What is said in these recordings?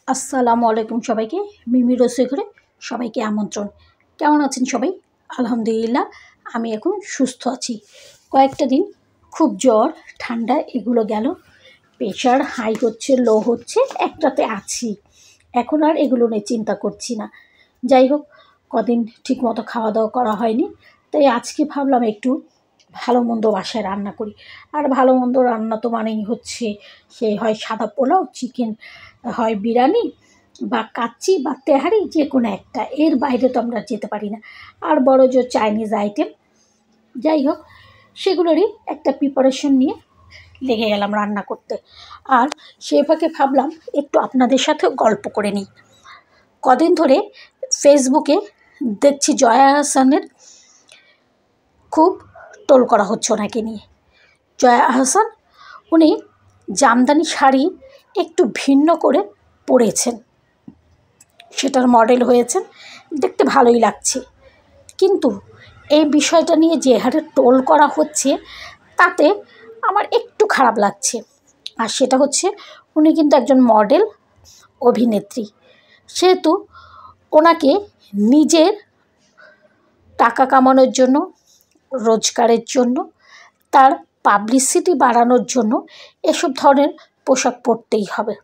আসসালামু আলাইকুম সবাইকে। মিমি রসই ঘরে সবাইকে আমন্ত্রণ। কেমন আছেন সবাই? আলহামদুলিল্লাহ, আমি এখন সুস্থ আছি। কয়েকটা দিন খুব জ্বর ঠান্ডা এগুলো গেল, প্রেশার হাই হচ্ছে, লো হচ্ছে, একটাতে আছি। এখন আর এগুলো নিয়ে চিন্তা করছি না। যাই হোক, কদিন ঠিকমতো খাওয়া দাওয়া করা হয়নি, তাই আজকে ভাবলাম একটু ভালো মন্দ বাসায় রান্না করি। আর ভালো মন্দ রান্না তো মানেই হচ্ছে সে হয় সাদা পোলাও, চিকেন, হয় বিরিয়ানি, বা কাচ্চি বা তেহারি, যে কোনো একটা। এর বাইরে তো আমরা যেতে পারি না। আর বড় যে চাইনিজ আইটেম, যাই হোক, সেগুলোরই একটা প্রিপারেশন নিয়ে লেগে গেলাম রান্না করতে। আর সে ফাঁকে ভাবলাম একটু আপনাদের সাথেও গল্প করে নিই। কদিন ধরে ফেসবুকে দেখছি জয়া আহসানের খুব টোল করা হচ্ছে ওনাকে নিয়ে। জয়া আহসান, উনি জামদানি শাড়ি একটু ভিন্ন করে পরেছেন, সেটার মডেল হয়েছেন, দেখতে ভালোই লাগছে। কিন্তু এই বিষয়টা নিয়ে যে হারে টোল করা হচ্ছে, তাতে আমার একটু খারাপ লাগছে। আর সেটা হচ্ছে, উনি কিন্তু একজন মডেল অভিনেত্রী, সেহেতু ওনাকে নিজের টাকা কামানোর জন্য, রোজগারের জন্য, তার পাবলিসিটি বাড়ানোর জন্য এসব ধরনের পোশাক পরতেই হবে।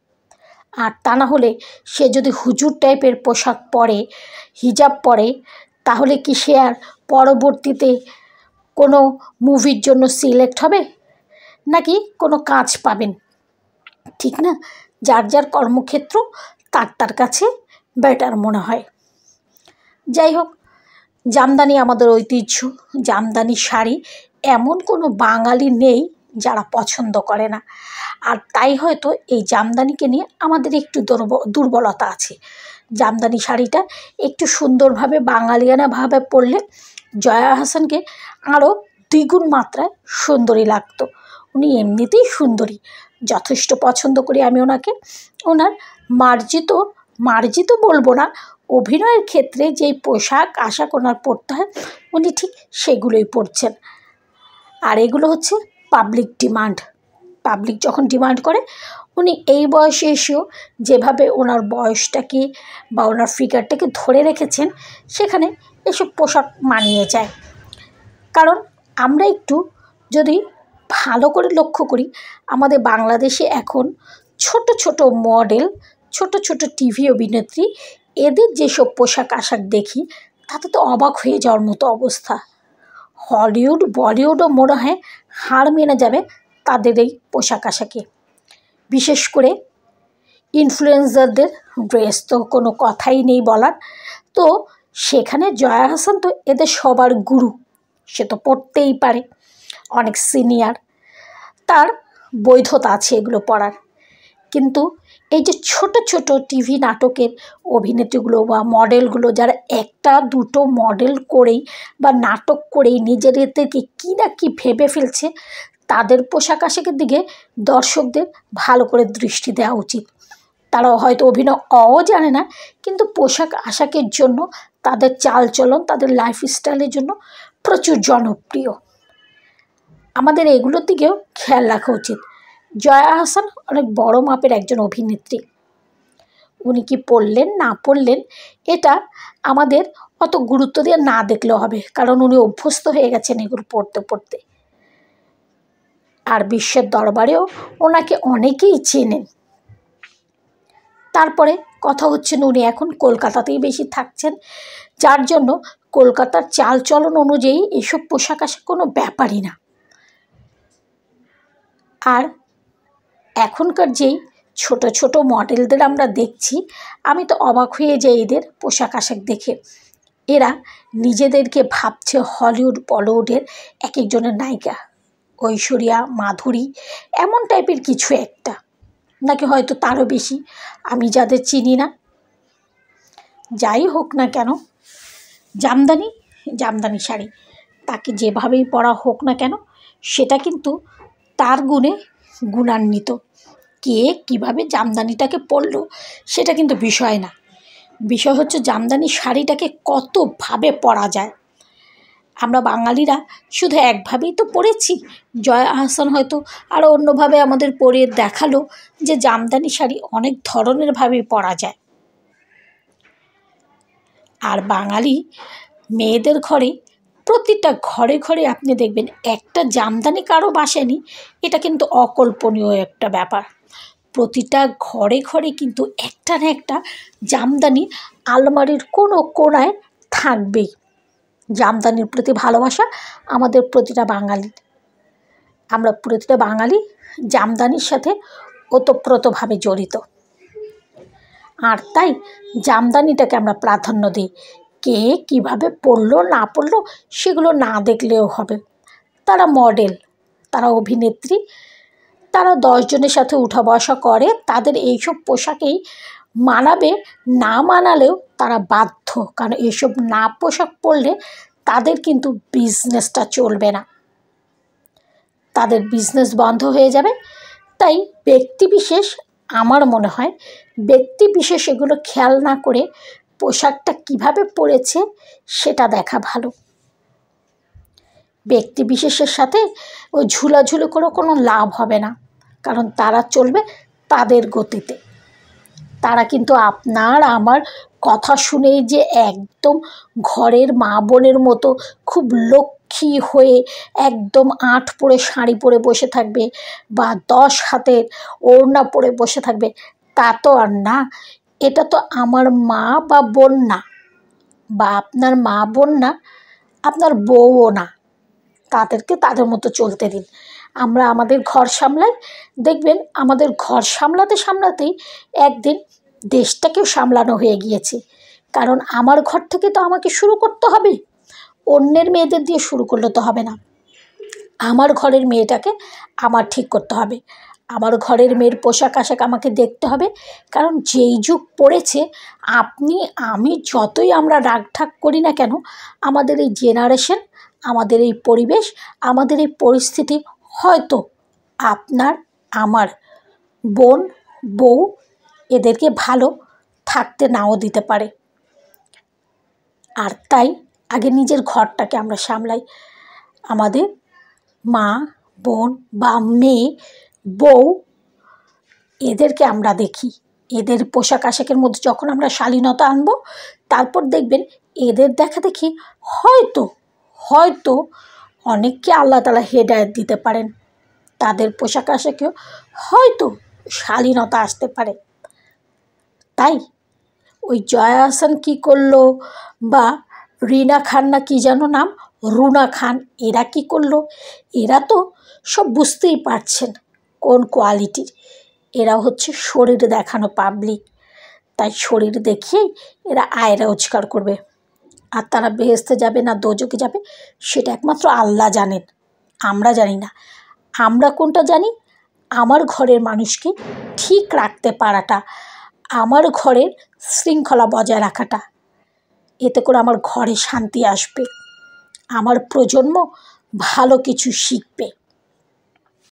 আর তা না হলে সে যদি হুজুর টাইপের পোশাক পরে, হিজাব পরে, তাহলে কি সে আর পরবর্তীতে কোনো মুভির জন্য সিলেক্ট হবে, নাকি কোনো কাজ পাবেন? ঠিক না? যার যার কর্মক্ষেত্র তার তার কাছে বেটার মনে হয়। যাই হোক, জামদানি আমাদের ঐতিহ্য, জামদানি শাড়ি এমন কোনো বাঙালি নেই যারা পছন্দ করে না। আর তাই হয়তো এই জামদানিকে নিয়ে আমাদের একটু দুর্বলতা আছে। জামদানি শাড়িটা একটু সুন্দরভাবে বাঙালিয়ানাভাবে পরলে জয়া আহসানকে আরও দ্বিগুণ মাত্রায় সুন্দরী লাগতো। উনি এমনিতেই সুন্দরী, যথেষ্ট পছন্দ করি আমি ওনাকে। ওনার মার্জিত বলবো না, অভিনয়ের ক্ষেত্রে যেই পোশাক আশাক ওনার পরতে হয়, উনি ঠিক সেগুলোই পরছেন। আর এগুলো হচ্ছে পাবলিক ডিমান্ড। পাবলিক যখন ডিমান্ড করে, উনি এই বয়সে এসেও যেভাবে ওনার বয়সটাকে বা ওনার ফিগারটাকে ধরে রেখেছেন, সেখানে এসব পোশাক মানিয়ে যায়। কারণ আমরা একটু যদি ভালো করে লক্ষ্য করি, আমাদের বাংলাদেশে এখন ছোট ছোট মডেল, ছোট ছোট টিভি অভিনেত্রী, এদের যেসব পোশাক আশাক দেখি, তাতে তো অবাক হয়ে যাওয়ার মতো অবস্থা। হলিউড বলিউডও মনে হয় হার মেনে যাবে তাদের এই পোশাক আশাকে। বিশেষ করে ইনফ্লুয়েন্সারদের ড্রেস তো কোনো কথাই নেই বলার। তো সেখানে জয়া আহসান তো এদের সবার গুরু, সে তো পড়তেই পারে, অনেক সিনিয়র, তার বৈধতা আছে এগুলো পড়ার। কিন্তু এই যে ছোট ছোট টিভি নাটকের অভিনেত্রীগুলো বা মডেলগুলো, যারা একটা দুটো মডেল করেই বা নাটক করেই নিজেদেরকে কী না কী ভেবে ফেলছে, তাদের পোশাক আশাকের দিকে দর্শকদের ভালো করে দৃষ্টি দেওয়া উচিত। তারাও হয়তো অভিনয় জানে না, কিন্তু পোশাক আশাকের জন্য, তাদের চালচলন, তাদের লাইফস্টাইলের জন্য প্রচুর জনপ্রিয়। আমাদের এগুলোর দিকেও খেয়াল রাখা উচিত। জয়া আহসান অনেক বড় মাপের একজন অভিনেত্রী। উনি কি পড়লেন না পড়লেন, এটা আমাদের অত গুরুত্ব দিয়ে না দেখলেও হবে, কারণ উনি অভ্যস্ত হয়ে গেছেন এগুলো পড়তে পড়তে। আর বিশ্বের দরবারেও ওনাকে অনেকেই চেনেন। তারপরে কথা হচ্ছে, উনি এখন কলকাতাতেই বেশি থাকছেন, যার জন্য কলকাতার চালচলন অনুযায়ী এসব পোশাক আশাক কোনো ব্যাপারই না। আর এখনকার যেই ছোট ছোট মডেলদের আমরা দেখছি, আমি তো অবাক হয়ে যাই এদের পোশাক আশাক দেখে। এরা নিজেদেরকে ভাবছে হলিউড বলিউডের এক একজনের নায়িকা, ঐশ্বরিয়া, মাধুরী, এমন টাইপের কিছু একটা, নাকি হয়তো তারও বেশি, আমি যাদের চিনি না। যাই হোক না কেন, জামদানি শাড়ি তাকে যেভাবেই পরা হোক না কেন, সেটা কিন্তু তার গুণে গুণান্বিত। কে কীভাবে জামদানিটাকে পরলো সেটা কিন্তু বিষয় না, বিষয় হচ্ছে জামদানি শাড়িটাকে কতভাবে পরা যায়। আমরা বাঙালিরা শুধু একভাবেই তো পড়েছি। জয়া আহসান হয়তো আরও অন্যভাবে আমাদের পরে দেখালো যে জামদানি শাড়ি অনেক ধরনের ভাবে পরা যায়। আর বাঙালি মেয়েদের ঘরে, প্রতিটা ঘরে ঘরে আপনি দেখবেন একটা জামদানি কারো বাসায় নেই, এটা কিন্তু অকল্পনীয় একটা ব্যাপার। প্রতিটা ঘরে ঘরে কিন্তু একটা না একটা জামদানি আলমারির কোনো কোণায় থাকবেই। জামদানির প্রতি ভালোবাসা আমাদের প্রতিটা বাঙালির। আমরা প্রতিটা বাঙালি জামদানির সাথে ওতপ্রোতভাবে জড়িত। আর তাই জামদানিটাকে আমরা প্রাধান্য দিই। কে কীভাবে পরলো না পরলো সেগুলো না দেখলেও হবে। তারা মডেল, তারা অভিনেত্রী, তারা 10 জনের সাথে উঠা বসা করে, তাদের এইসব পোশাকেই মানাবে। না মানালেও তারা বাধ্য, কারণ এইসব না পোশাক পরলে তাদের কিন্তু বিজনেসটা চলবে না, তাদের বিজনেস বন্ধ হয়ে যাবে। তাই ব্যক্তিবিশেষ, আমার মনে হয় ব্যক্তিবিশেষ এগুলো খেয়াল না করে পোশাকটা কিভাবে পরেছে সেটা দেখা ভালো। ব্যক্তিবিশেষের সাথে ওই ঝুলাঝুলি করে কোনো লাভ হবে না, কারণ তারা চলবে তাদের গতিতে। তারা কিন্তু আপনার আমার কথা শুনেই যে একদম ঘরের মা বোনের মতো খুব লক্ষ্মী হয়ে একদম 8 পরে শাড়ি পরে বসে থাকবে বা 10 হাতের ওড়না পরে বসে থাকবে, তা তো আর না। এটা তো আমার মা বা বোন না, বা আপনার মা বোন না, আপনার বউও না। তাদেরকে তাদের মতো চলতে দিন। আমরা আমাদের ঘর সামলাই, দেখবেন আমাদের ঘর সামলাতে সামলাতেই একদিন দেশটাকেও সামলানো হয়ে গিয়েছে। কারণ আমার ঘর থেকে তো আমাকে শুরু করতে হবে, অন্যের মেয়েদের দিয়ে শুরু করলে তো হবে না। আমার ঘরের মেয়েটাকে আমার ঠিক করতে হবে, আমার ঘরের মেয়ের পোশাক আশাক আমাকে দেখতে হবে। কারণ যেই যুগ পড়েছে, আপনি আমি যতই আমরা রাগঢাক করি না কেন, আমাদের এই জেনারেশন, আমাদের এই পরিবেশ, আমাদের এই পরিস্থিতি হয়তো আপনার আমার বোন বউ এদেরকে ভালো থাকতে নাও দিতে পারে। আর তাই আগে নিজের ঘরটাকে আমরা সামলাই। আমাদের মা বোন বা মেয়ে বউ এদেরকে আমরা দেখি, এদের পোশাক আশাকের মধ্যে যখন আমরা শালীনতা আনবো, তারপর দেখবেন এদের দেখা দেখি হয়তো হয়তো অনেককে আল্লাহ তাআলা হেদায়েত দিতে পারেন, তাদের পোশাক আশাকেও হয়তো শালীনতা আসতে পারে। তাই ওই জয়া আহসান কী করলো, বা রিনা খান না কী যেন নাম, রুনা খান, এরা কী করলো, এরা তো সব বুঝতেই পারছেন কোন কোয়ালিটির। এরা হচ্ছে শরীর দেখানো পাবলিক। তাই শরীর দেখিয়েই এরা আয় রোজগার করবে। আর তারা বেহেশতে যাবে না দোজখে যাবে সেটা একমাত্র আল্লাহ জানেন, আমরা জানি না। আমরা কোনটা জানি, আমার ঘরের মানুষকে ঠিক রাখতে পারাটা, আমার ঘরের শৃঙ্খলা বজায় রাখাটা। এতে করে আমার ঘরে শান্তি আসবে, আমার প্রজন্ম ভালো কিছু শিখবে।